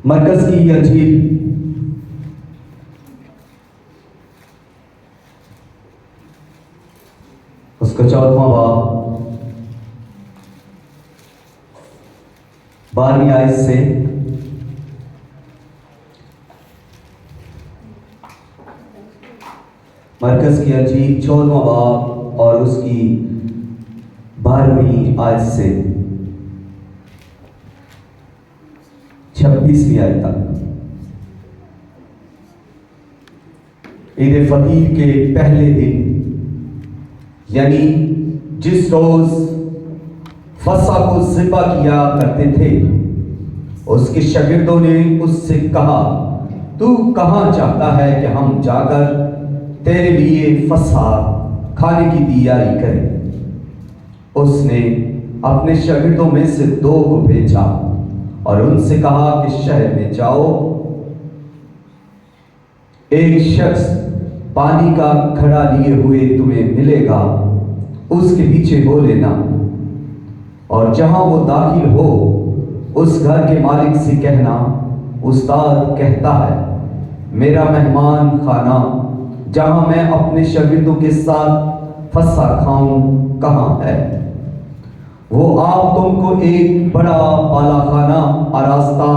मरकज की अंजील उसका 14वां बाब 12वीं आयत से मरकज की अंजील 14वां बाब और उसकी 12वीं आयत से 26वीं आयत तक। ईद फतीर के पहले दिन यानी जिस रोज फसा को ज़िबा किया करते थे, उसके शागिर्दों ने उससे कहा, तू कहां चाहता है कि हम जाकर तेरे लिए फसा खाने की तैयारी करें। उसने अपने शागिर्दों में से 2 को भेजा और उनसे कहा कि शहर में जाओ, एक शख्स पानी का घड़ा लिए हुए तुम्हें मिलेगा, उसके पीछे हो लेना, और जहां वो दाखिल हो उस घर के मालिक से कहना, उस्ताद कहता है, मेरा मेहमान खाना जहां मैं अपने शागिर्दों के साथ फसा खाऊं कहां है। वो आप तुमको एक बड़ा बाला खाना आरास्ता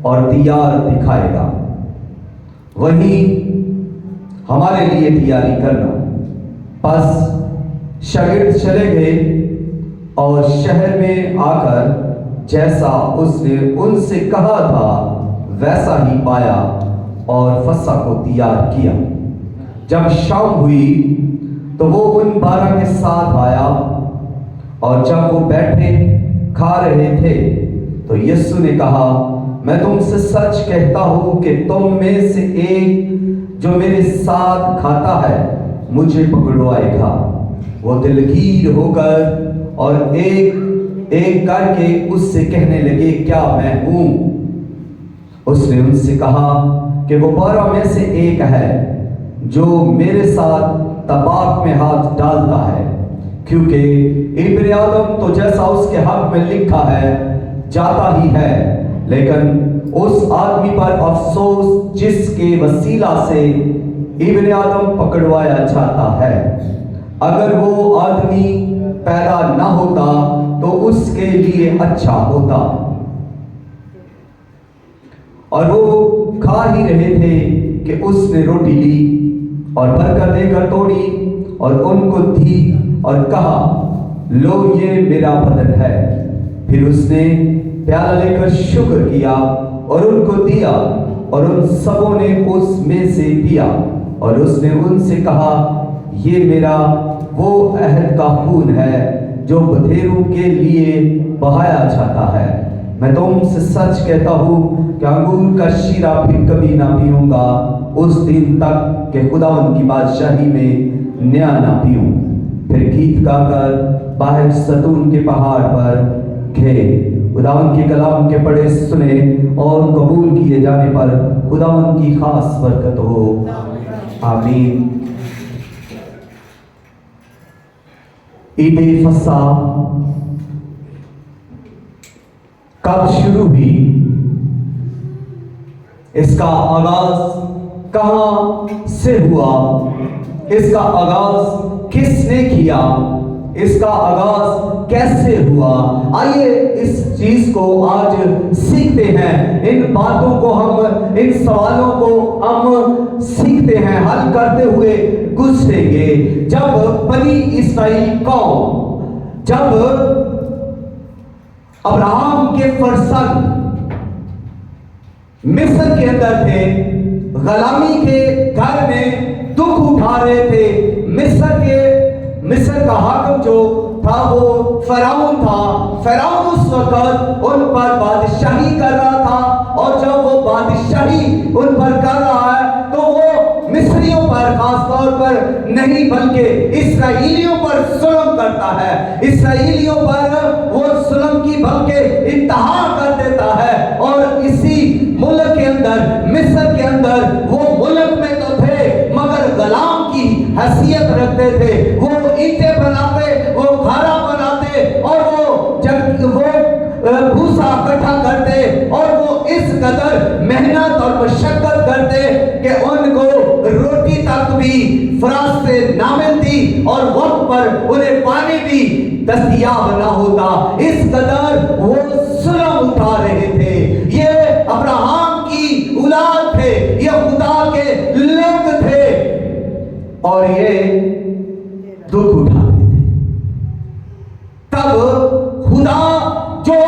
और तैयार दिखाएगा, वहीं हमारे लिए तैयारी करना। बस शागिर्द चले गए और शहर में आकर जैसा उसने उनसे कहा था वैसा ही पाया और फसा को तैयार किया। जब शाम हुई तो वो उन 12 के साथ आया, और जब वो बैठे खा रहे थे तो यीशु ने कहा, मैं तुमसे सच कहता हूं कि तुम में से एक जो मेरे साथ खाता है मुझे पकड़वाएगा। वो दिलगीर होकर और एक एक करके उससे कहने लगे, क्या मैं हूं? उसने उनसे कहा कि वो 12 में से एक है जो मेरे साथ तबाक में हाथ डालता है, क्योंकि इब्न आदम तो जैसा उसके हक में लिखा है जाता ही है, लेकिन उस आदमी पर अफसोस जिसके वसीला से इब्न आदम पकड़वाया जाता है। अगर वो आदमी पैदा ना होता तो उसके लिए अच्छा होता। और वो खा ही रहे थे कि उसने रोटी ली और भरकर देकर तोड़ी और उनको दी और कहा, लो ये मेरा बदन है। फिर उसने प्याला लेकर शुक्र किया और उनको दिया, और उन सबों ने उसमें से पिया। और उसने उनसे कहा, ये मेरा वो अहद का खून है जो बथेरों के लिए बहाया जाता है। मैं तुमसे सच कहता हूँ कि अंगूर का शीरा फिर कभी ना पीऊंगा उस दिन तक कि खुदावंद की बादशाही में नया ना पीऊं। फिर गीत गाकर बाहर सतून के पहाड़ पर गए। खुदावंद के कलाम के पढ़े सुने और कबूल किए जाने पर खुदावंद की खास बरकत हो। आमीन। ईद फसा कब शुरू हुई? इसका आगाज कहां से हुआ? इसका आगाज किसने किया? इसका आगाज कैसे हुआ? आइए इस चीज को आज सीखते हैं। इन बातों को हम, इन सवालों को हम सीखते हैं, हल करते हुए गुजरेंगे। जब बनी इस्राएल कौम, जब अब्राहम के फरजंद मिस्र के अंदर थे, गुलामी के घर में दुख उठा रहे थे, मिस्र का हाकिम जो था वो फिरौन था। फिरौन उस वक्त उन पर बादशाही कर रहा था, और जब वो बादशाही उन पर कर रहा है तो वो मिस्रियों पर खास तौर पर नहीं बल्कि इस्राएलियों पर जुल्म करता है। इस्राएलियों पर वो जुल्म की बल्कि इंतहा कर देता है। और इसी मुल्क के अंदर, मिस्र के अंदर, वो मुल्क में तो थे मगर गुलाम की हैसियत रखते थे। वो ईंटें बनाते, वो घड़ा बनाते, और वो जब वो भूसा इकट्ठा करते और वो इस कदर मेहनत और मशक्कत करते कि उनको रोटी तक भी फराज से ना मिलती और वक्त पर उन्हें पानी भी दस्तयाब ना होता। इस कदर वो जुल्म उठा रहे थे। ये अब्राहम की औलाद थे, ये खुदा के लोग थे और ये दुख उठाते थे। तब खुदा जो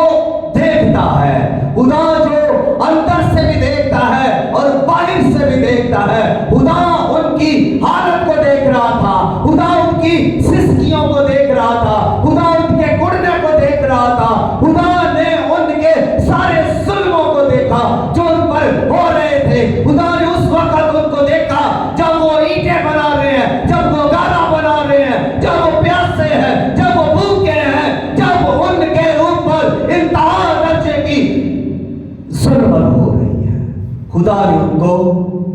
देखता है, खुदा जो अंदर से भी देखता है और बाहर से भी देखता है, खुदा उनकी हालत को देख रहा था, खुदा उनकी सिसकियों को देख रहा था, खुदा उनके गुड़ने को देख रहा था, खुदा ने उनके सारे जुल्मों को देखा जो उन पर हो रहे थे। खुदा ने उस वक्त उनको देखा जब वो ईंटें बना रहे हैं, जब वो गारा बना रहे हैं, जब वो प्यासे हैं, जब वो भूखे हैं, जब उनके ऊपर इंतहा दर्जे की जुल्म हो रही है। खुदा ने उनको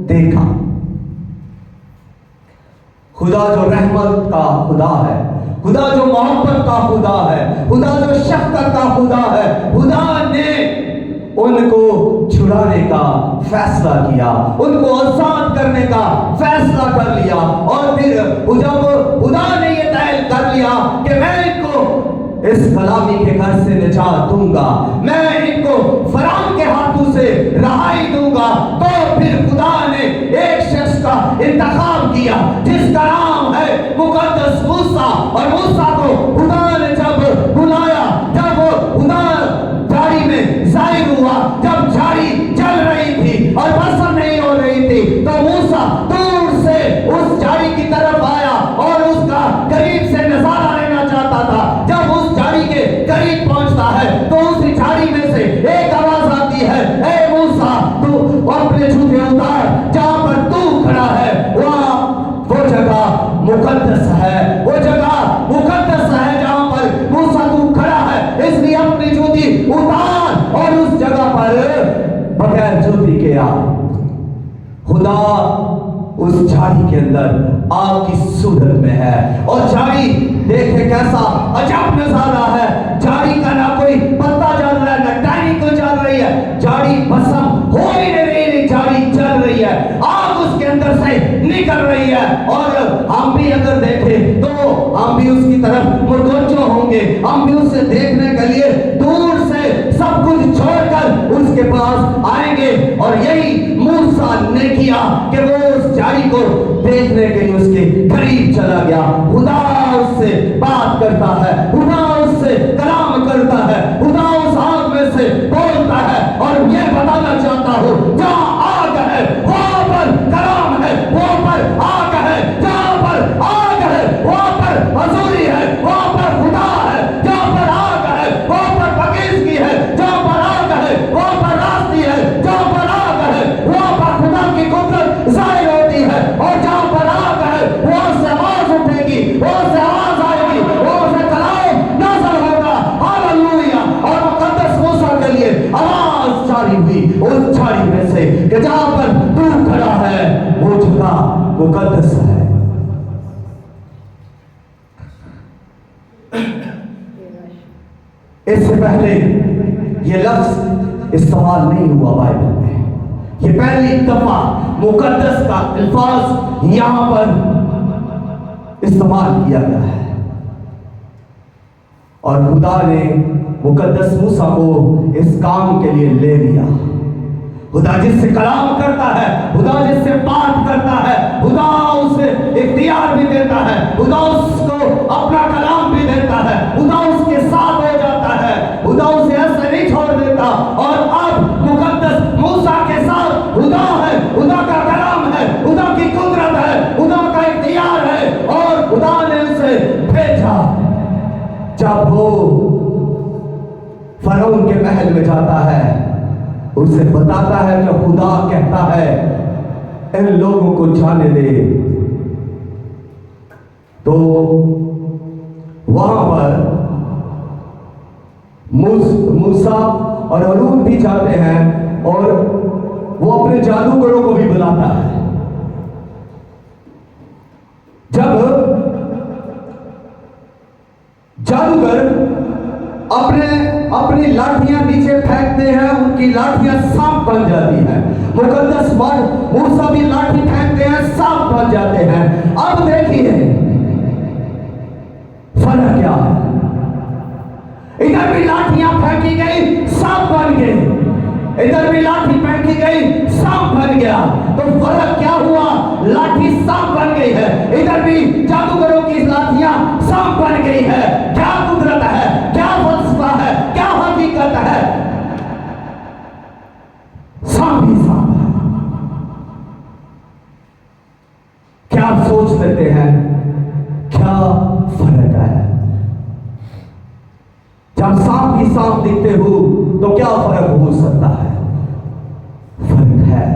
देखा। खुदा जो रहमत का खुदा है, खुदा जो मोहब्बत का खुदा है, खुदा जो शफकत का खुदा है, खुदा ने उनको छुड़ाने का फैसला किया, उनको आजाद करने का फैसला कर लिया। और फिर जब खुदा ने ये तय कर लिया कि मैं इनको इस गुलामी के घर से निजात दूंगा, मैं इनको फराउन के हाथों से रहाई दूंगा, तो फिर खुदा ने एक शख्स का इंतखाब किया जिसका नाम है मुकद्दस मूसा। और मूसा को खुदा ने जब बुलाया, जब वो खुदा झाड़ी में जाहिर हुआ, जब झाड़ी जल रही थी और बरसात नहीं हो रही थी, तो मूसा दूर से उस झाड़ी की तरफ आया और उसका करीब से नजारा लेना चाहता था। जब उस झाड़ी के करीब पहुंचता है तो उस झाड़ी में से एक आवाज आती है, ए मूसा, तू अपने जूते उतार, जहां पर तू खड़ा है वहां वो जगह मुकद्दस है, वो जगह मुकद्दस है जहां पर मूसा तू खड़ा है, इसलिए अपनी जूती उतार और उस जगह पर बगैर जूती के आ। खुदा उस झाड़ी के अंदर आग की सूरत में है और झाड़ी देखे कैसा अजब नजारा है। झाड़ी का ना कोई पत्ता जल रहा है, ना टहनी को जल रही है, झाड़ी भस्म हो ही नहीं रही, झाड़ी जल रही है, आग उसके अंदर से निकल रही है। और हम भी अगर देखें तो हम भी उसकी तरफ मुतवज्जो होंगे, हम भी उसे देखने के लिए दूर से सब कुछ छोड़कर उसके पास आएंगे। और यही मूसा ने किया कि वो उस झाड़ी को देखने के लिए उसके करीब चला गया। खुदा उससे बात करता है, खुदा उससे कलाम करता है, खुदा उस आग में से बोलता है। और ये बताना चाहता हूँ, जहाँ आग है वहां पर कलाम है, वहां पर आग है, जहाँ पर आग है वहां पर हजूरी है, वहां पर खुदा है, जहाँ पर आग है वहां पर पाकीज़गी है, जहाँ पर आग है वहां पर रास्ती है, जहाँ पर आग है वहां पर खुदा की कुदरत जाहिर होती है। और जहाँ पर आग है वहां से आवाज उठेगी, वहां से आवाज आएगी, वहां से कलाम नाज़िल होगा। हालेलुया। और मुकद्दस मूसा के लिए आवाज जारी हुई उस झाड़ी में से कि जहाँ पर तू खड़ा है वो जगह मुकद्दस है। इससे पहले ये लफ्ज इस्तेमाल नहीं हुआ बाइबल में, ये पहली दफा मुकद्दस का अल्फाज यहां पर इस्तेमाल किया गया है। और खुदा ने मुकद्दस मूसा को इस काम के लिए ले लिया। खुदा जिससे कलाम करता है, खुदा जिससे बात करता है, खुदा उसे इख्तियार भी देता है, खुदा उसको अपना कलाम भी देता है, खुदा उसके साथ हो जाता है, खुदा उसे ऐसे नहीं छोड़ देता। और अब मुकद्दस मूसा के साथ खुदा है, खुदा का कलाम है, खुदा की कुदरत है, खुदा का इख्तियार है। और खुदा ने उसे भेजा। जब वो फरौन के महल में जाता है, उसे बताता है कि खुदा कहता है इन लोगों को जाने दे। तो वहां पर मूसा और हारून भी जाते हैं और वो अपने जादूगरों को भी बुलाता है। जब जादूगर अपने अपनी लाठियां नीचे फेंकते हैं, उनकी लाठियां सांप बन जाती हैं। मुकद्दस मर्द मूसा भी लाठी फेंकते हैं, सांप बन जाते हैं। अब देखिए फर्क क्या है। इधर भी लाठियां फेंकी गई, सांप बन गए, इधर भी लाठी फेंकी गई, सांप बन गया। तो फर्क क्या हुआ? लाठी सांप बन गई है, इधर भी जादूगरों की लाठियां सांप बन गई है। क्या कुदरत है, क्या फलसफा है, क्या हकीकत है? सांप ही सांप है। क्या आप सोच लेते हैं क्या फर्क है? जब सांप ही सांप दिखते हो तो क्या फर्क हो सकता है? फर्क है।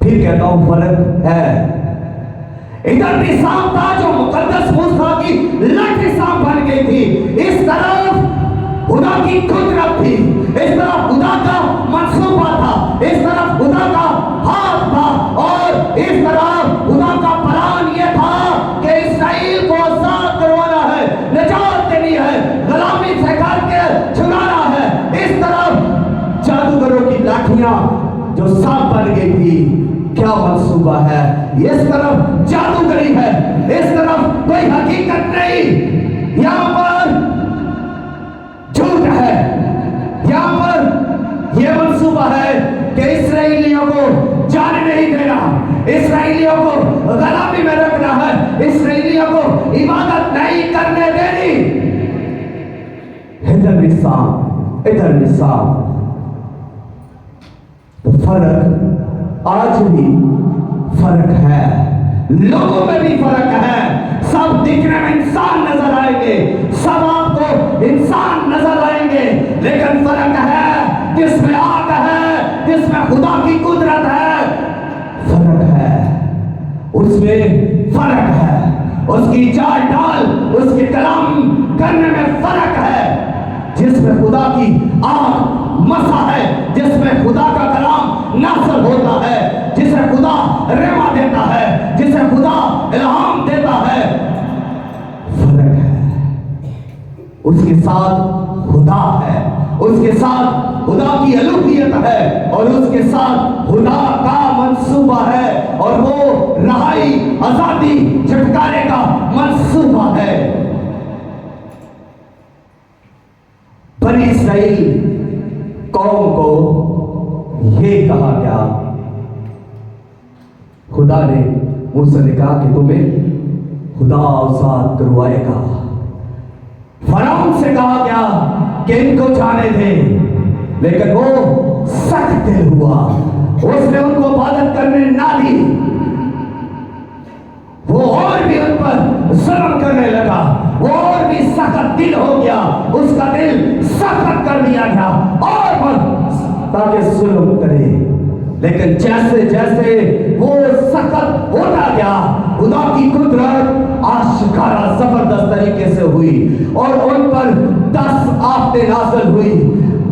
फिर कहता हूं फर्क है। इधर भी सांप था जो मुकद्दस मूसा की लाठी सांप बन गई थी। इस तरफ खुदा की कुदरत थी, इस तरफ खुदा का मंसूबा था, इस तरफ खुदा का हाथ था, और इस तरफ खुदा का प्लान यह था कि इसराइल को आजाद करवाना है, निजात देनी है, गुलामी से करके छुड़ाना है। इस तरफ जादूगरों की लाठियां जो सांप बन गई थी, क्या मंसूबा है? इस तरफ जादूगरी है, इस तरफ कोई हकीकत नहीं। यहां पर झूठ है, यहां पर यह मंसूबा है कि इसराइलियों को जाने नहीं देना, इसराइलियों को गुलामी में रखना है, इसराइलियों को इबादत नहीं करने देनी। इधर भी सांप, इधर भी सांप। तो फर्क आज भी फर्क है, लोगों में भी फर्क है। सब दिखने में इंसान नजर आएंगे, सब आपको इंसान नजर आएंगे, लेकिन फर्क है जिसमें आग है, जिसमें खुदा की कुदरत है, फर्क है, उसमें फर्क है। उसकी चाल डाल, उसके कलाम करने में फर्क है। जिसमें खुदा की आग मसा है, जिसमें खुदा का कलाम नासर होता है, जिसे खुदा रेमा देता है, जिसे खुदा इल्हाम देता है, फर्क है। उसके साथ खुदा है, उसके साथ खुदा की अलूहियत है, और उसके साथ खुदा का मंसूबा है, और वो रहाई, आजादी, छुटकारे का मंसूबा है। बनी इस्राएल कौम को ये कहा गया, खुदा ने मूसा ने कहा कि तुम्हें खुदा आजाद करवाएगा। फरौन से कहा गया कि इनको जाने दे, लेकिन वो सख्त दिल हुआ, उसने उनको इबादत करने ना दी, वो और भी उन पर जुल्म करने लगा, वो और भी सख्त दिल हो गया, उसका दिल सख्त कर दिया गया और ताकि जुल्म करे। लेकिन जैसे जैसे वो सख्त होता गया, खुदा की कुदरत आशिकारा जबरदस्त तरीके से हुई और उन पर 10 आफतें नाज़िल हुई।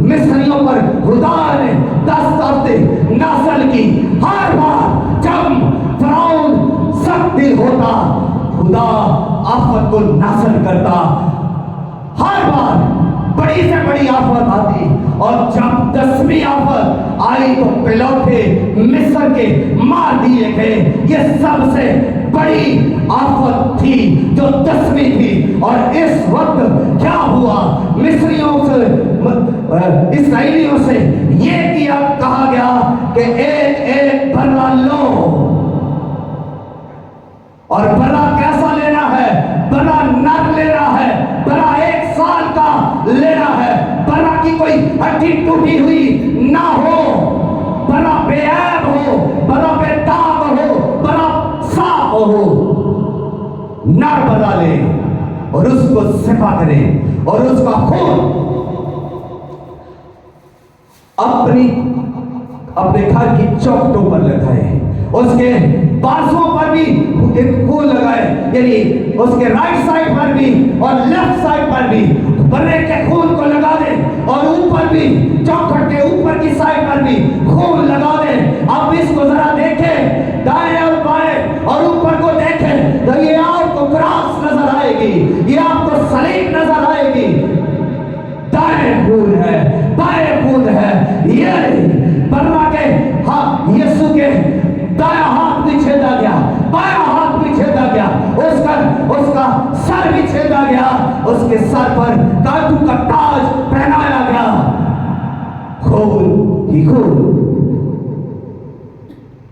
मिस्रियों पर खुदा ने 10 आफतें नाज़िल की। हर बार जब फरौन सख्त दिल होता, खुदा आफत को नाज़िल करता। हर बार बड़ी से बड़ी आफत आती, और जब 10वीं आफत आई तो पिलौठे मिस्र के मार दिए गए। ये सबसे बड़ी आफत थी जो 10वीं थी। और इस वक्त क्या हुआ? मिस्रियों से, इसराइलियों से ये किया कहा गया कि एक एक बर्रा लो, और बर्रा कैसा लेना है? बर्रा नर लेना है, बर्रा 1 साल का लेना है, बर्रा की कोई हड्डी टूटी हुई ना हो, बर्रा बेऐब हो, बर्रा बेदाग हो, बर्रा साफ हो। नर बर्रा ले और उसको सिपा करे और उसका खून अपने घर की चौखटों पर लगाए, उसके बाजुओं पर भी एक खून लगाए, यानी उसके राइट साइड पर भी और लेफ्ट साइड पर भी बर्रे के खून को लगा दे, और ऊपर भी चौखट के ऊपर की साइड पर भी खून लगा दे। अब इसको जरा देखें, दाएं और बाएं और ऊपर को देखें तो ये आपको क्रॉस नजर आएगी, ये आपको सलीब नजर आएगी। दाएं खून है, बाएं खून है। ये बर्मा के यीशु के दाया हाथ भी छेदा गया, बाया हाथ भी छेदा गया, उसका सर भी छेदा गया, उसके सर पर कांटों का ताज पहनाया गया। खून ही खून।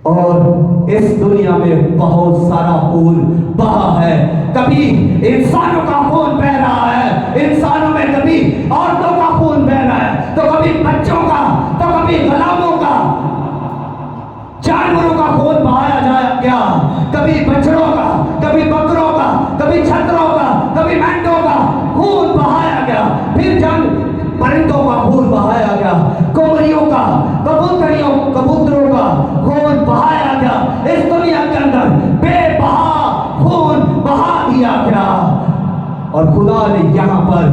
और इस दुनिया में बहुत सारा खून बहा है। कभी इंसानों का खून बह रहा है, इंसानों में कभी औरतों का खून बह रहा है, तो कभी बच्चों का, तो कभी गुलामों का, जानवरों का खून बहाया जाया गया, कभी बछड़ों का, कभी बकरों का, कभी छतरों का, कभी मेंढों का खून बहाया गया। फिर परिंदों का खून बहाया गया, कोमरियों का, कबूतरों का खून बहाया गया। इस दुनिया के अंदर बेबहा खून बहा दिया गया। और खुदा ने यहाँ पर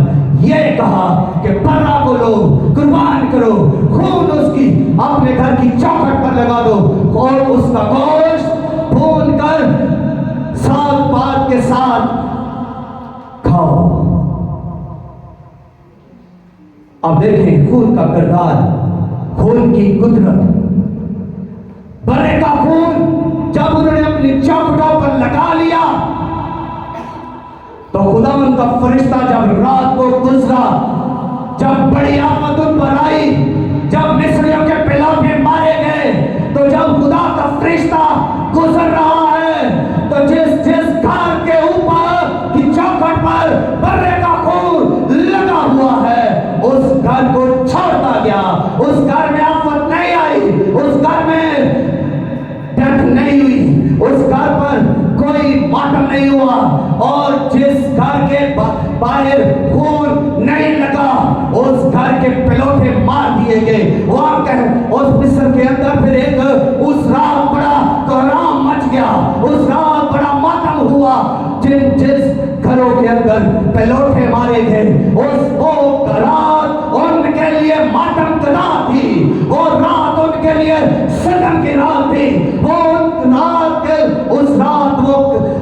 यह कहा कि बर्रा को लो, कुर्बान करो, खून उसकी अपने घर की चौखट पर लगा दो और उसका गोश्त भून कर साग पात के साथ खाओ। अब देखें खून का किरदार, खून की कुदरत। बर्रे का खून जब उन्होंने अपनी चौखटों पर लगा लिया तो खुदावंद का फरिश्ता जब रात को गुजरा, जब बड़ी आफत उन पर आई, जब मिस्रियों के पिलौठे मारे गए, तो जब खुदा का फरिश्ता गुजर रहा है तो जिस घर के ऊपर की चौखट पर बर्रे का खून लगा हुआ है उस घर को छोड़ता गया। उस घर में आफत नहीं आई, उस घर में डेथ नहीं हुई, उस घर पर कोई मातम नहीं हुआ। और जिस घर के बाहर खून नहीं लगा उस घर के पिलौठे मार दिए गए। उस मिस्र के अंदर फिर एक उस रात बड़ा कोहराम मच गया, उस रात बड़ा मातम हुआ। जिस घरों के अंदर पिलौठे मारे गए वो रात उनके लिए मातम की रात थी, वो रात उनके लिए सदम की रात थी। उस रात वो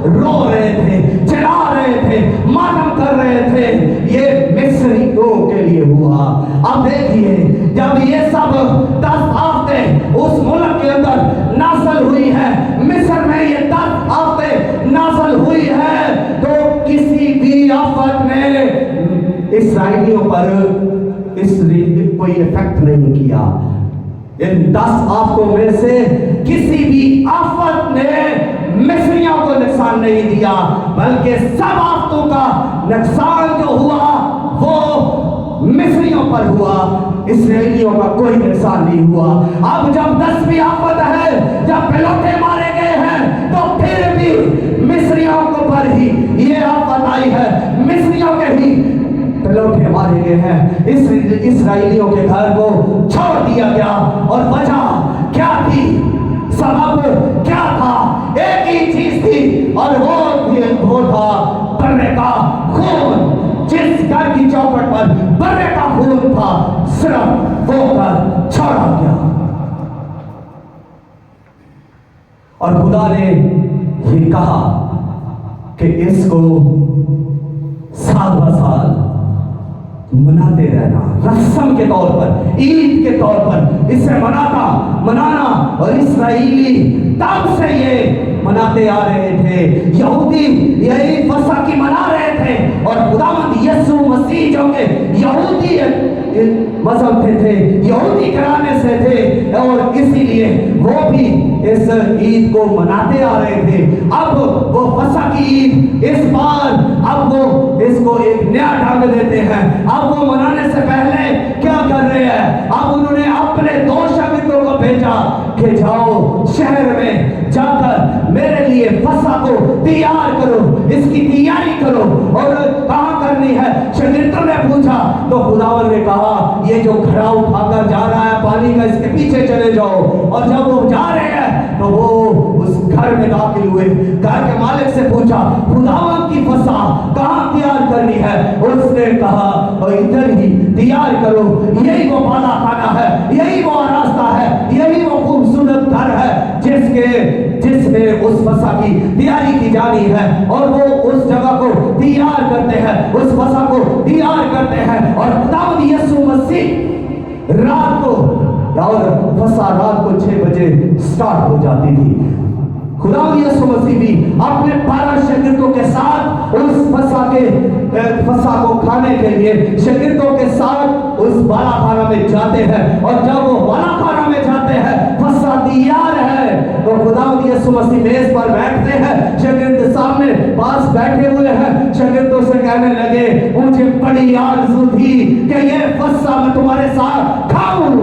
रो रहे थे, चिल्ला रहे थे, मातम कर रहे थे। ये मिस्रियों के लिए हुआ। अब देखिए जब ये सब 10 हफ्ते उस मुल्क के अंदर नासल हुई है, मिस्र में ये 10 हफ्ते नासल हुई है, तो किसी भी आफत ने इस्राएलियों पर कोई इफेक्ट नहीं किया। इन 10 आफतों में से किसी भी आफत ने मिस्रियों को नुकसान नहीं दिया, बल्कि सब आफतों का नुकसान जो हुआ वो मिस्रियों पर हुआ, इस्राएलियों का कोई नुकसान नहीं हुआ। अब जब 10वीं आफत है, जब पिलौठे मारे गए हैं, तो फिर भी मिस्रियों को पर ही ये आफत आई है, मिस्रियों के ही पिलौठे मारे गए हैं, इस्राएलियों के घर को छोड़ दिया गया। और वजह क्या थी, सबब क्या था? एक ही चीज थी और वो था बर्रे का खून। जिस घर की चौखट पर बर्रे का खून था, सिर्फ वो घर छोड़ा गया। और खुदा ने ये कहा कि इसको साल ब साल मनाते रहना, रस्म के तौर पर, ईद के तौर पर इसे मनाना। और इस्राएली तब से ये मनाते आ रहे थे, यहूदी यही फसह की मना रहे थे। और खुदावंद यीशु मसीह जो के यहूदी मजहब थे, यहूदी घराने से थे, और इसीलिए वो भी इस ईद को मनाते आ रहे थे। अब वो फसह की ईद इस बार अब वो इसको एक नया ढंग देते हैं। अब वो मनाने से पहले क्या कर रहे हैं? अब उन्होंने अपने 2 शागिर्दों को भेजा कि जाओ शहर में जाकर मेरे लिए फसह को तैयार करो, इसकी तैयारी करो। और कहाँ करनी है? शागिर्दों ने पूछा तो खुदावंद ने कहा ये जो घड़ा उठाकर जा रहा है पानी का, इसके पीछे चले जाओ। और जब वो जा रहे हैं तो वो उस घर में दाखिल हुए, घर के मालिक से पूछा खुदावंद की फसह कहाँ तैयार करनी है? उसने कहा इधर ही तैयार करो, यही वो बाला खाना है, यही वो रास्ता है, यही वो खूबसूरत घर है जिसमें उस फसह की तैयारी की जानी है। और वो उस जगह को तैयार करते हैं, उस फसह को तैयार करते हैं। और खुदावंद यीशु रात को, और फसा रात को 6 बजे स्टार्ट हो जाती थी। खुदा यीशु मसीह भी अपने 12 शागिर्दों के साथ उस फसा को खाने के लिए शागिर्दों के साथ उस बाला खाना में जाते हैं, और जब वो बाला खाना में जाते हैं, फसा तैयार है, तो खुदा यीशु मसीह मेज पर बैठते हैं, शागिर्द सामने पास बैठे हुए हैं। शागिर्दों से कहने लगे, मुझे बड़ी आरज़ू थी कि ये फसा मैं तुम्हारे साथ खाऊं,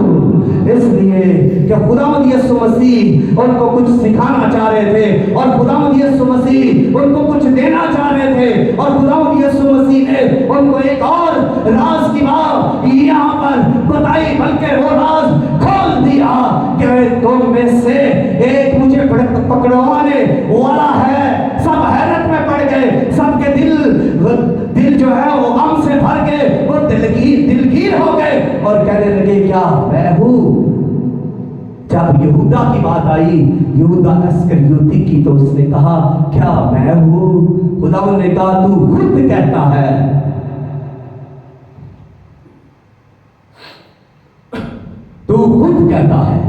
इसलिए कि खुदावंद यीशु मसीह उनको कुछ सिखाना चाह रहे थे, और खुदावंद यीशु मसीह उनको कुछ देना चाह रहे थे, और खुदावंद यीशु मसीह ने उनको एक और राज की बात यहाँ पर बताई, बल्कि वो राज खोल दिया कि तुम में से एक मुझे पकड़वाने वाला है। सब हैरत में पड़ गए, सबके दिल जो है वो गम से भर गए, वो दिलगीर हो गए और कहने लगे, क्या मैं हूं? जब यहूदा की बात आई, यहूदा इस्करियोती की, तो उसने कहा, क्या मैं हूं? खुदावंद ने कहा, तू खुद कहता है। तू खुद कहता है।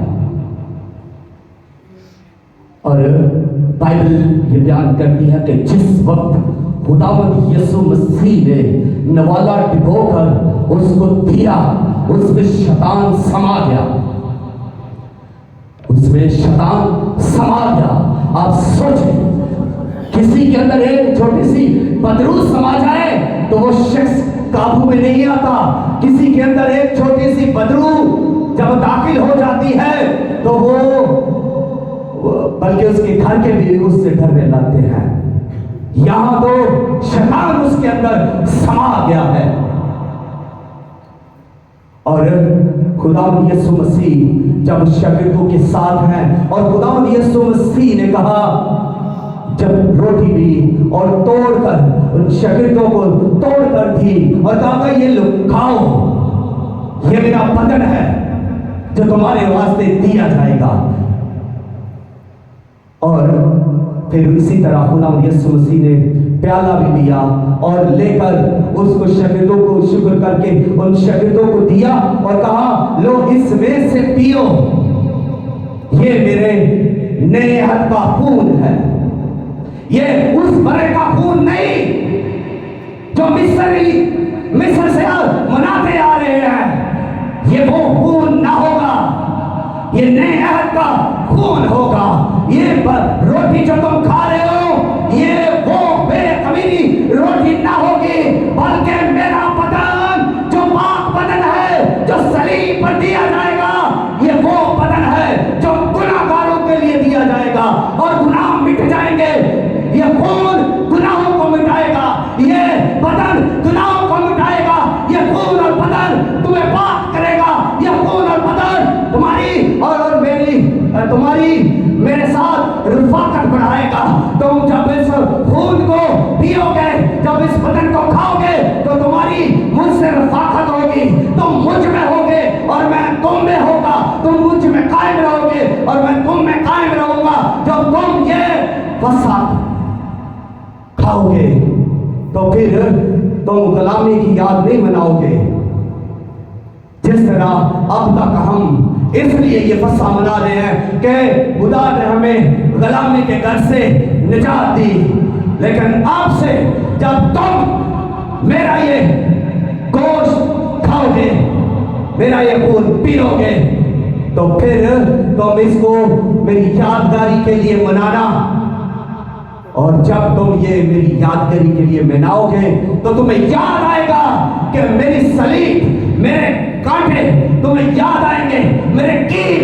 और बाइबल ये बयान करती है कि जिस वक्त खुदावंद यीशु मसीह ने नवाला डिबोकर उसको दिया, उसमें शैतान समा गया, उसमें शैतान समा गया। आप सोचें, किसी के अंदर एक छोटी सी बदरू समा जाए तो वो शख्स काबू में नहीं आता। किसी के अंदर एक छोटी सी बदरू जब दाखिल हो जाती है तो वो बल्कि उसके घर के भी उससे डरने लगते हैं। यहां तो शैतान उसके अंदर समा गया है। और खुदावंद यीशु मसीह जब शागिर्दों के साथ हैं, और खुदावंद यीशु मसीह ने कहा, जब रोटी ली और तोड़कर उन शागिर्दों को तोड़कर दी और कहा, ये लो खाओ, ये मेरा बदन है जो तुम्हारे वास्ते दिया जाएगा। और फिर इसी तरह खुदावंद यीशु मसीह ने प्याला भी लिया और लेकर उसको शागिर्दों को शुक्र करके उन शागिर्दों को दिया और कहा, लो इसमें से पियो, ये मेरे नए हद का खून है। ये उस बड़े का खून नहीं जो मिस्र से मनाते आ रहे हैं, ये वो खून ना होगा, ये नए अहद का खून होगा। ये रोटी जो तुम खा रहे हो, ये वो बेकमीनी रोटी ना होगी, बल्कि मेरा बदन जो पाक बदन है, जो सलीब पर दिया जाएगा, ये वो बदन है जो गुनाहगारों के लिए दिया जाएगा और गुनाह मिट जाएंगे। ये खून गुनाहों को मिटाएगा, ये बदन गुनाहों को मिटाएगा, ये खून और बदन तुम्हें पाक करेगा, ये खून और बदन तुम्हारी और मेरी मेरे साथ रफ़ाकत बढ़ाएगा। तुम जब इस खून को पियोगे, जब इस बदन को खाओगे, तो तुम्हारी मुझसे रफ़ाकत होगी, तुम मुझ में होगे और मैं तुम में होगा, तुम मुझ में कायम रहोगे और मैं तुम में कायम रहूंगा। जब तुम ये फसा खाओगे तो फिर तुम गुलामी की याद नहीं मनाओगे, जिस तरह अब तक हम इसलिए ये फसा मना रहे हैं कि खुदा ने हमें गुलामी के घर से निजात दी। लेकिन अब से जब तुम मेरा ये गोश्त खाओगे, मेरा ये खून पियोगे, तो फिर तुम इसको मेरी यादगारी के लिए मनाना। और जब तुम ये मेरी यादगारी के लिए मनाओगे तो तुम्हें याद आएगा कि मेरी सलीब, मेरे कांटे तुम्हें याद आएंगे, मेरे कील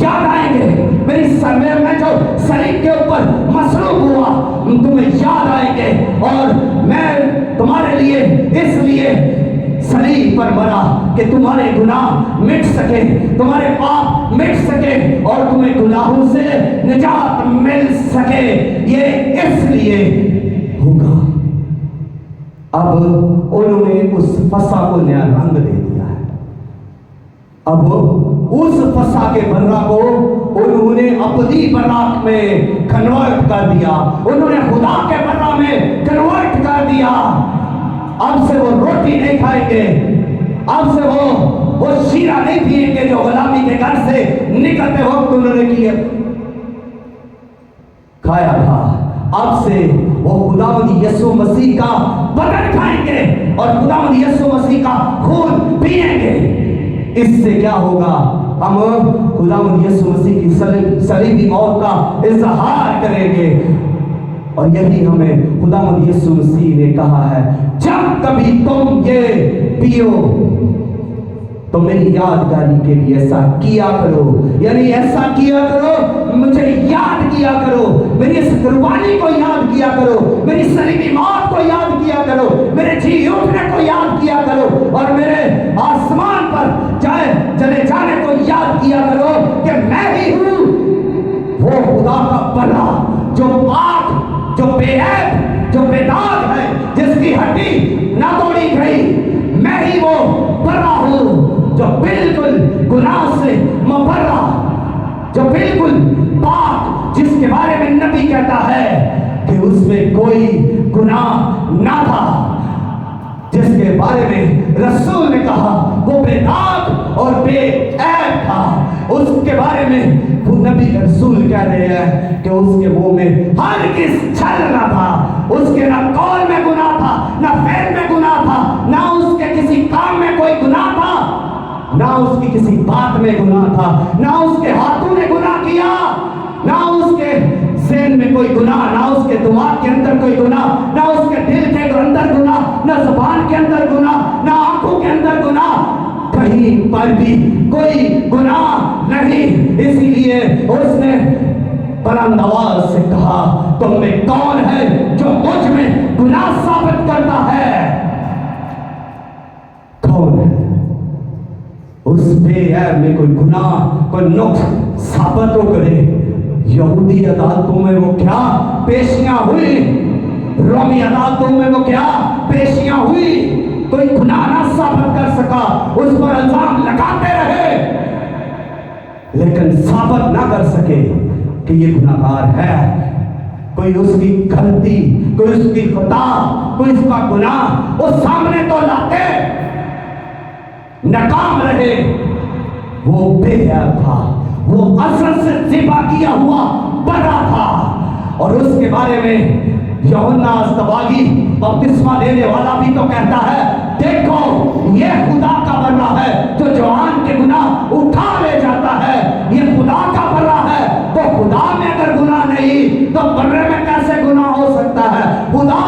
याद आएंगे, मैं जो सलीब के ऊपर मसरूफ हुआ तुम्हें याद आएंगे। और मैं तुम्हारे लिए इसलिए सलीब पर मरा कि तुम्हारे गुनाह मिट सके, तुम्हारे पाप मिट सके और तुम्हें गुनाहों से निजात मिल सके। ये इसलिए होगा। अब उन्होंने उस फसा को नया रंग दे दिया है। अब उस फसा के बर्रा को उन्होंने अपनी बर्रा में कन्वर्ट कर दिया, उन्होंने खुदा के बर्रा में कन्वर्ट कर दिया। अब से वो रोटी नहीं खाएंगे, अब से वो वो शीरा नहीं पिएंगे जो गुलामी के घर से निकलते वक्त उन्होंने किया खाया था। अब से वो खुदावंद यीशु मसीह का बदन खाएंगे और खुदावंद यीशु मसीह का खून पिएंगे। इससे क्या होगा? हम खुदावंद यीशु मसीह की सलीबी मौत का इजहार करेंगे। और यही हमें खुदावंद यीशु मसीह ने कहा है, जब कभी तुम ये पियो तो मेरी यादगारी के लिए ऐसा किया करो। यानी ऐसा किया करो, मुझे याद किया करो, मेरी इस कुर्बानी को याद किया करो, मेरी सलीबी मौत को याद किया करो, मेरे जी उठने को याद किया करो और मेरे आसमान पर चले जाने को याद किया करो कि मैं ही हूँ वो खुदा का बना, जो पाक, जो बेऐब, जो बेदाग है, जिसकी हड्डी ना तोड़ी गई। मैं ही वो बना हूँ जो बिल्कुल गुनाह से मुबर्रा, जो बिल्कुल पाक, जिसके बारे में नबी कहता है कि उसमें कोई गुनाह ना था, जिसके बारे में रसूल ने कहा वो बेदाग और बेऐब था। उसके बारे में वो नबी रसूल कह रहे हैं कि उसके मुंह में हर किस छल ना था, उसके ना कौल में गुनाह था, ना फेल में गुनाह था, ना उसके किसी काम में कोई गुनाह था, ना उसकी किसी बात में गुनाह था, ना उसके हाथों ने गुनाह किया, ना उसके ज़हन में कोई गुनाह, ना उसके दिमाग के अंदर कोई गुनाह, ना उसके दिल के अंदर गुनाह, ना जुबान के अंदर गुनाह, ना आंखों के अंदर गुनाह, कहीं पर भी कोई गुनाह नहीं। इसीलिए उसने बुलंद आवाज से कहा, तुम में कौन है जो मुझ में गुनाह साबित करता है? कौन है? उस बेऐब में कोई गुनाह, कोई नुक्स साबित तो करे। यहूदी अदालतों में वो क्या पेशियां हुई, रोमी अदालतों में वो क्या पेशियां हुई, कोई गुनाह ना साबित कर सका, उस पर इल्जाम लगाते रहे लेकिन साबित ना कर सके कि ये गुनाहगार है। कोई उसकी गलती, कोई उसकी खता, कोई उसका गुनाह वो सामने तो लाते, नाकाम रहे। वो बेऐब था, वो असल से ज़िबा किया हुआ बना था। और उसके बारे में यूहन्ना अस्तबागी बपतिस्मा देने वाला भी तो कहता है, देखो ये खुदा का बर्रा है जो जवान के गुनाह उठा ले जाता है। ये खुदा का बर्रा है, तो खुदा में अगर गुनाह नहीं तो बर्रे में कैसे गुनाह हो सकता है? खुदा,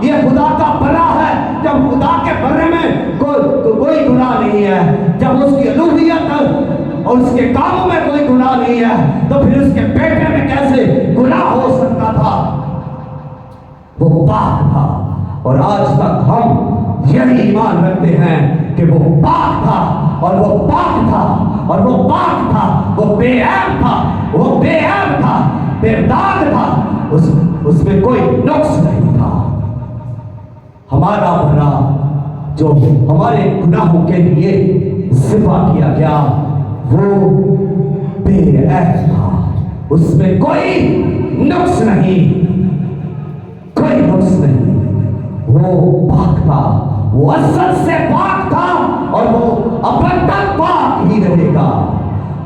ये खुदा का बर्रा है। जब खुदा के बर्रे में कोई गुनाह नहीं है, जब उसकी अलूहियत और उसके कामों में कोई गुनाह नहीं है, तो फिर उसके बेटे में कैसे गुनाह हो सकता था? वो पाक था। और आज तक हम यही ईमान रखते हैं कि वो पाक था, और वो पाक था, और वो पाक था, वो बेऐब था, वो बेऐब था, बेदाग था, उसमें कोई नुक्स नहीं था। हमारा भरा जो हमारे गुनाहों के लिए ज़िबा किया गया वो बेऐब था, उसमें कोई नुक्स नहीं, कोई नुक्स नहीं। वो पाक था, वो असल से पाक था, और वो अब तक पाक ही रहेगा।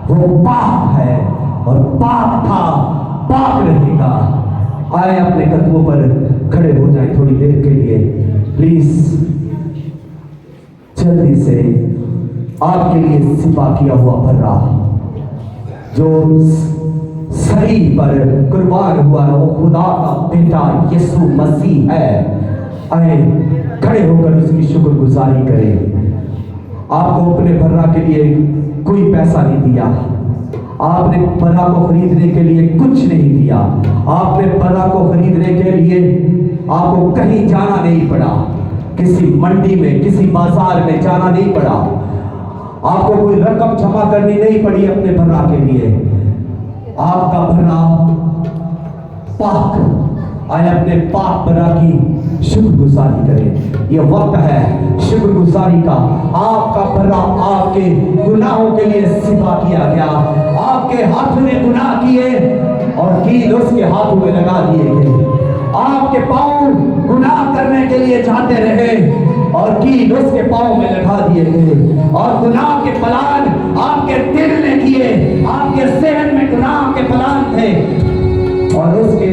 वो पाक है और पाक था, पाक रहेगा। आए अपने कदमों पर खड़े हो जाए थोड़ी देर के लिए प्लीज। जल्दी से आपके लिए सिपा किया हुआ बर्रा जो सलीब पर कुर्बान हुआ है, वो खुदा का बेटा यीशु मसीह है। आए खड़े होकर उसकी शुक्रगुजारी करें। आपको अपने बर्रा के लिए कोई पैसा नहीं दिया, आपने बर्रा को खरीदने के लिए कुछ नहीं दिया, आपने बर्रा को खरीदने के लिए आपको कहीं जाना नहीं पड़ा, किसी मंडी में, किसी बाजार में जाना नहीं पड़ा, आपको कोई रकम जमा करनी नहीं पड़ी अपने बर्रा के लिए। आपका बर्रा पाक। आए अपने पाक बर्रा की शुक्रगुजारी करें। यह वक्त है शुक्रगुजारी का। आपका बर्रा आपके गुनाहों के लिए सिपा किया गया, आपके हाथों ने गुनाह किए और कील उसके हाथों में लगा दिए गए, आपके पांव गुनाह करने के लिए जाते रहे, اور कील उसके पाँव में लगा दिए गए और गुनाह के पलान आपके दिल ने किए, आपके जहन में गुनाह के पलान थे और उसके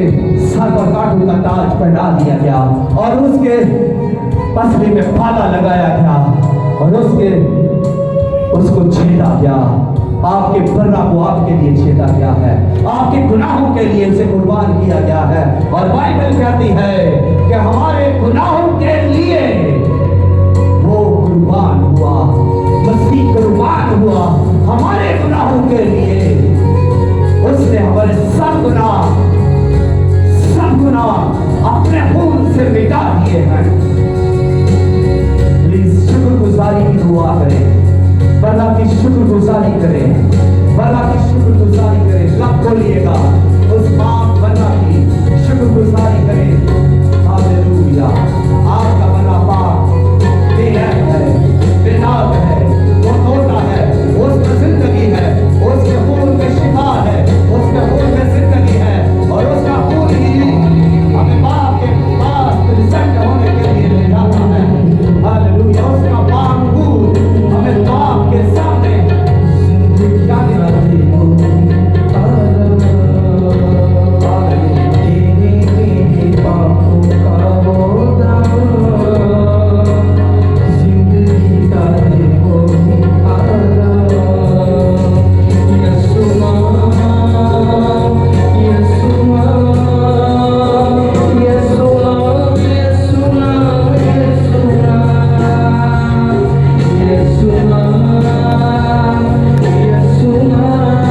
सर पर कांटों का ताज पहना दिया गया और उसके पसली में फाला लगाया गया और उसको छेदा गया। आपके बर्रा को आपके लिए छेदा गया है, आपके गुनाहों के लिए उसे कुर्बान किया गया है। और बाइबल कहती है कि हमारे गुनाहों के लिए वो कुर्बान हुआ, मसीह कुर्बान हुआ हमारे गुनाहों के लिए। उसने हमारे सब गुनाह अपने खून से मिटा दिए हैं। प्लीज शुक्रगुजारी की दुआ करें, बल्ला की शुक्रगुजारी करें, बल्ला की शुक्रगुजारी करें। लब खोलिएगा उस बाप बल्ला की शुक्रगुजारी करें।